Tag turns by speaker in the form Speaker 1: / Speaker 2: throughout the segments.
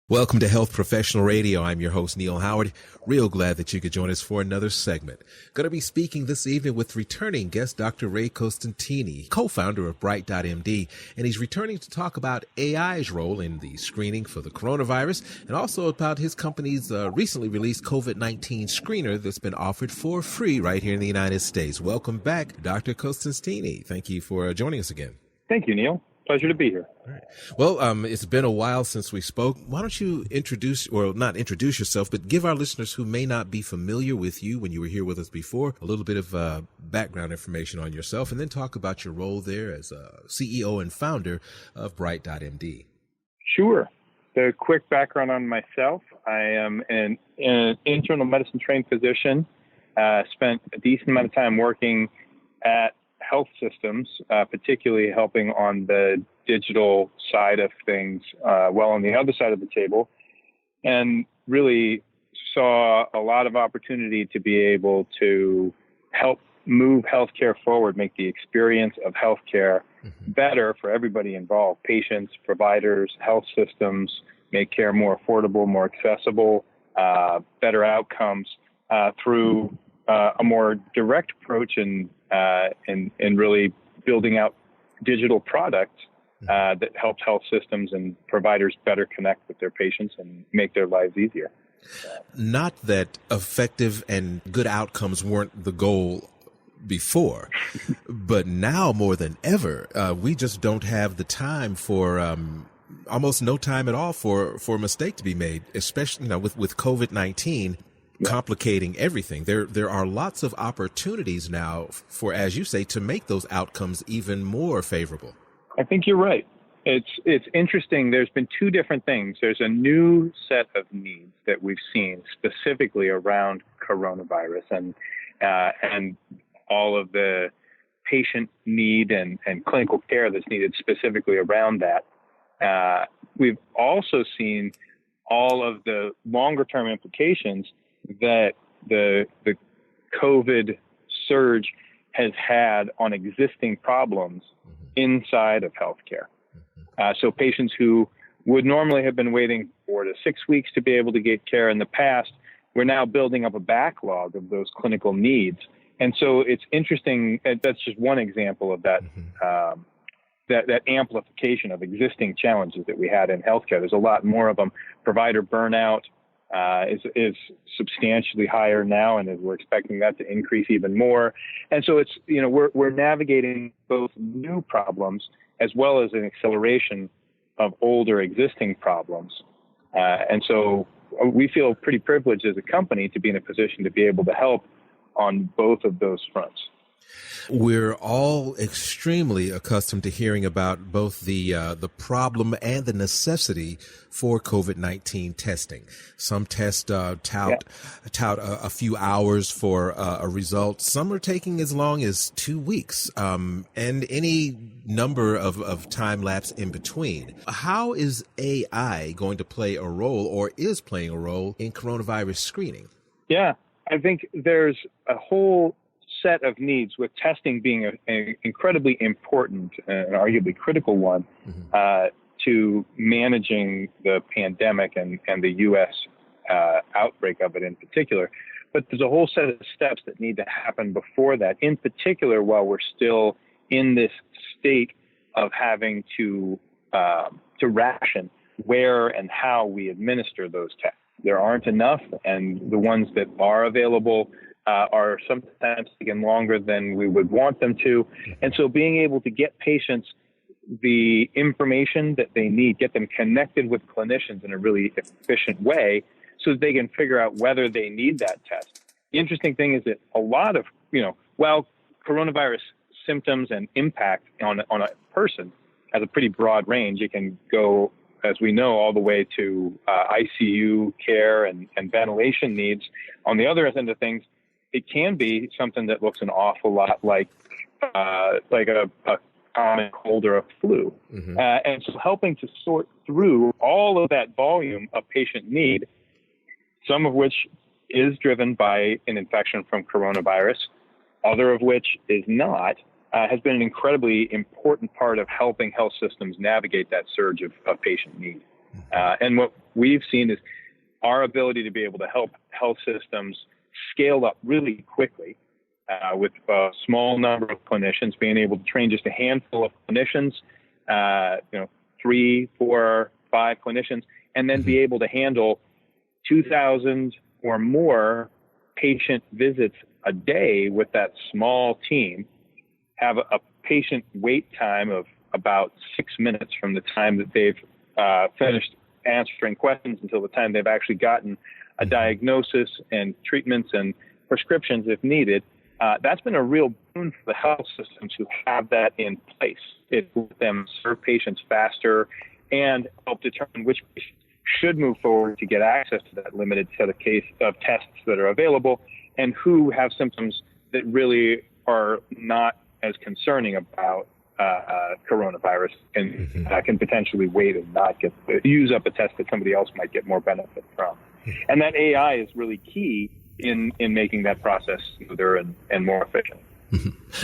Speaker 1: Welcome to Health Professional Radio. I'm your host, Neil Howard. Real glad that you could join us for another segment. Going to be speaking this evening with returning guest Dr. Ray Costantini, co-founder of Bright.md, and he's returning to talk about AI's role in the screening for the coronavirus and also about his company's recently released COVID-19 screener that's been offered for free right here in the United States. Welcome back, Dr. Costantini. Thank you for joining us again.
Speaker 2: Thank you, Neil. Pleasure to be here.
Speaker 1: All right. Well, it's been a while since we spoke. Why don't you not introduce yourself, but give our listeners who may not be familiar with you when you were here with us before, a little bit of background information on yourself, and then talk about your role there as CEO and founder of Bright.md.
Speaker 2: Sure. The quick background on myself. I am an internal medicine trained physician, spent a decent amount of time working at health systems, particularly helping on the digital side of things, well on the other side of the table, and really saw a lot of opportunity to be able to help move healthcare forward, make the experience of healthcare better for everybody involved, patients, providers, health systems, make care more affordable, more accessible, better outcomes through a more direct approach and really building out digital products that helps health systems and providers better connect with their patients and make their lives easier.
Speaker 1: Not that effective and good outcomes weren't the goal before, but now more than ever, we just don't have the time for almost no time at all for a mistake to be made, especially with COVID-19. Complicating everything. There are lots of opportunities now for, as you say, to make those outcomes even more favorable.
Speaker 2: I think you're right. It's interesting. There's been two different things. There's a new set of needs that we've seen specifically around coronavirus and all of the patient need and clinical care that's needed specifically around that. We've also seen all of the longer term implications that the COVID surge has had on existing problems inside of healthcare. So patients who would normally have been waiting 4 to 6 weeks to be able to get care in the past, we're now building up a backlog of those clinical needs. And so it's interesting. That's just one example of that, that amplification of existing challenges that we had in healthcare. There's a lot more of them. Provider burnout is substantially higher now, and we're expecting that to increase even more. And so it's, we're navigating both new problems as well as an acceleration of older existing problems. And so we feel pretty privileged as a company to be in a position to be able to help on both of those fronts.
Speaker 1: We're all extremely accustomed to hearing about both the problem and the necessity for COVID-19 testing. Some tests tout a few hours for a result. Some are taking as long as 2 weeks, and any number of time lapse in between. How is AI going to play a role, or is playing a role, in coronavirus screening?
Speaker 2: Yeah, I think there's a whole set of needs, with testing being an incredibly important and arguably critical one to managing the pandemic and the U.S. Outbreak of it in particular. But there's a whole set of steps that need to happen before that, in particular while we're still in this state of having to ration where and how we administer those tests. There aren't enough, and the ones that are available are sometimes taking longer than we would want them to. And so being able to get patients the information that they need, get them connected with clinicians in a really efficient way so that they can figure out whether they need that test. The interesting thing is that a lot of, while coronavirus symptoms and impact on a person has a pretty broad range, it can go, as we know, all the way to ICU care and ventilation needs. On the other end of things, it can be something that looks an awful lot like a common cold or a flu. And so helping to sort through all of that volume of patient need, some of which is driven by an infection from coronavirus, other of which is not, has been an incredibly important part of helping health systems navigate that surge of patient need. And what we've seen is our ability to be able to help health systems scale up really quickly with a small number of clinicians, being able to train just a handful of clinicians, 3, 4, 5 clinicians, and then be able to handle 2,000 or more patient visits a day with that small team, have a patient wait time of about 6 minutes from the time that they've finished answering questions until the time they've actually gotten a diagnosis and treatments and prescriptions if needed. That's been a real boon for the health systems who have that in place. It lets them serve patients faster and help determine which patients should move forward to get access to that limited set of tests that are available, and who have symptoms that really are not as concerning about coronavirus and can potentially wait and not use up a test that somebody else might get more benefit from. And that AI is really key in making that process smoother and more efficient.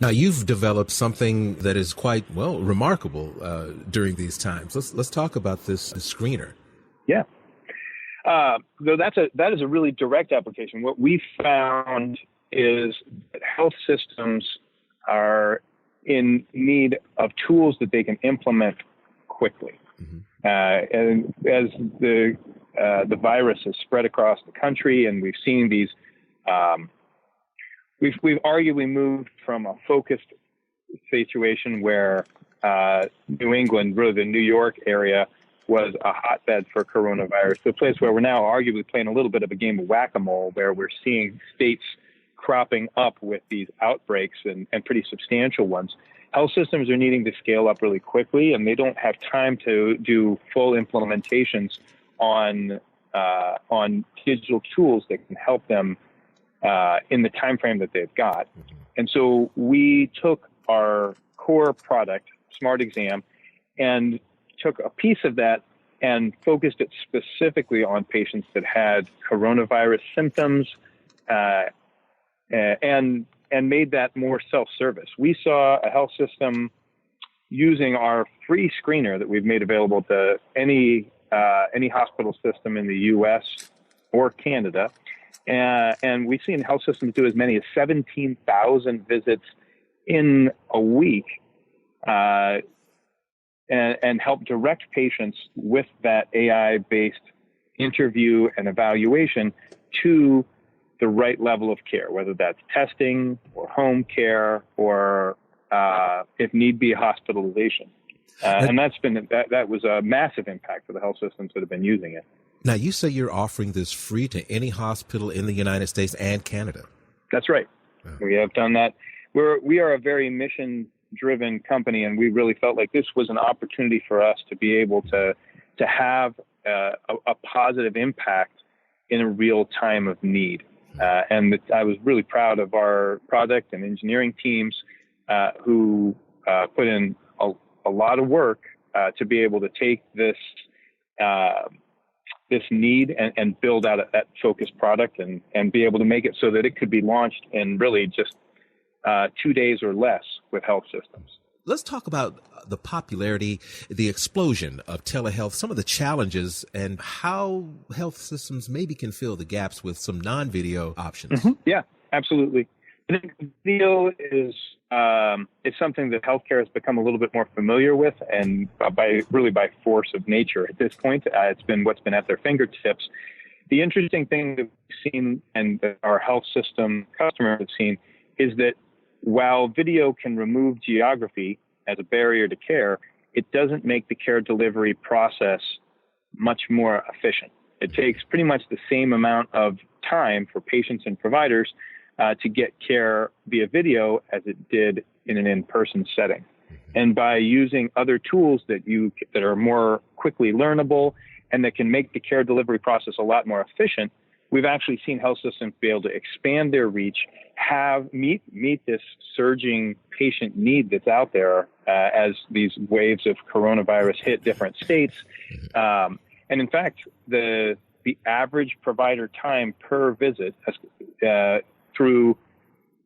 Speaker 1: Now, you've developed something that is quite, remarkable during these times. Let's talk about this screener.
Speaker 2: Yeah. So that is a really direct application. What we found is that health systems are in need of tools that they can implement quickly. And as the virus has spread across the country, and we've seen these, we've arguably moved from a focused situation where New England, really the New York area, was a hotbed for coronavirus, to a place where we're now arguably playing a little bit of a game of whack-a-mole, where we're seeing states cropping up with these outbreaks and pretty substantial ones. Health systems are needing to scale up really quickly, and they don't have time to do full implementations on digital tools that can help them in the time frame that they've got. And so we took our core product, Smart Exam, and took a piece of that and focused it specifically on patients that had coronavirus symptoms, and made that more self-service. We saw a health system using our free screener that we've made available to any hospital system in the U.S. or Canada, and we've seen health systems do as many as 17,000 visits in a week, and help direct patients with that AI-based interview and evaluation to the right level of care, whether that's testing or home care or, if need be, hospitalization. And that was a massive impact for the health systems that have been using it.
Speaker 1: Now, you say you're offering this free to any hospital in the United States and Canada.
Speaker 2: That's right. Oh. We have done that. We are a very mission-driven company, and we really felt like this was an opportunity for us to be able to have a positive impact in a real time of need. And I was really proud of our product and engineering teams who put in a lot of work to be able to take this need and build out that focused product and be able to make it so that it could be launched in really just 2 days or less with health systems.
Speaker 1: Let's talk about the popularity, the explosion of telehealth, some of the challenges, and how health systems maybe can fill the gaps with some non-video options.
Speaker 2: Yeah, absolutely. I think video is something that healthcare has become a little bit more familiar with, and by force of nature at this point. It's been what's been at their fingertips. The interesting thing that we've seen and that our health system customers have seen is that while video can remove geography as a barrier to care, it doesn't make the care delivery process much more efficient. It takes pretty much the same amount of time for patients and providers to get care via video as it did in an in-person setting. And by using other tools that are more quickly learnable and that can make the care delivery process a lot more efficient, we've actually seen health systems be able to expand their reach, meet this surging patient need that's out there as these waves of coronavirus hit different states. And in fact, the average provider time per visit through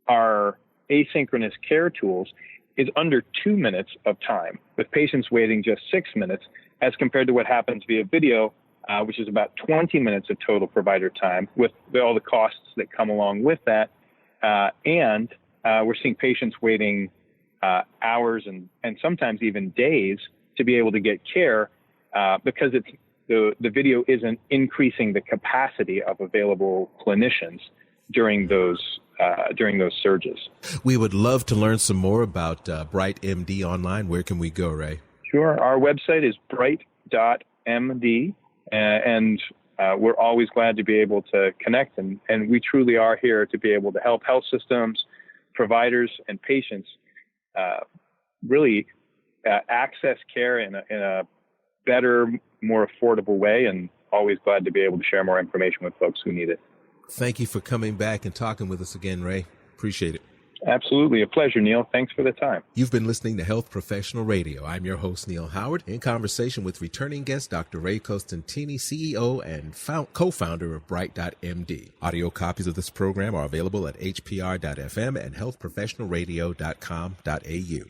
Speaker 2: our asynchronous care tools is under 2 minutes of time, with patients waiting just 6 minutes. as compared to what happens via video, which is about 20 minutes of total provider time with all the costs that come along with that. And we're seeing patients waiting hours and sometimes even days to be able to get care because the video isn't increasing the capacity of available clinicians during those surges. We would love to learn some more about Bright.md online. Where can we go, Ray? Sure. Our website is Bright.md, and we're always glad to be able to connect, and we truly are here to be able to help health systems, providers, and patients really access care in a better, more affordable way, and always glad to be able to share more information with folks who need it. Thank you for coming back and talking with us again, Ray. Appreciate it. Absolutely. A pleasure, Neil. Thanks for the time. You've been listening to Health Professional Radio. I'm your host, Neil Howard, in conversation with returning guest Dr. Ray Costantini, CEO and co-founder of Bright.md. Audio copies of this program are available at hpr.fm and healthprofessionalradio.com.au.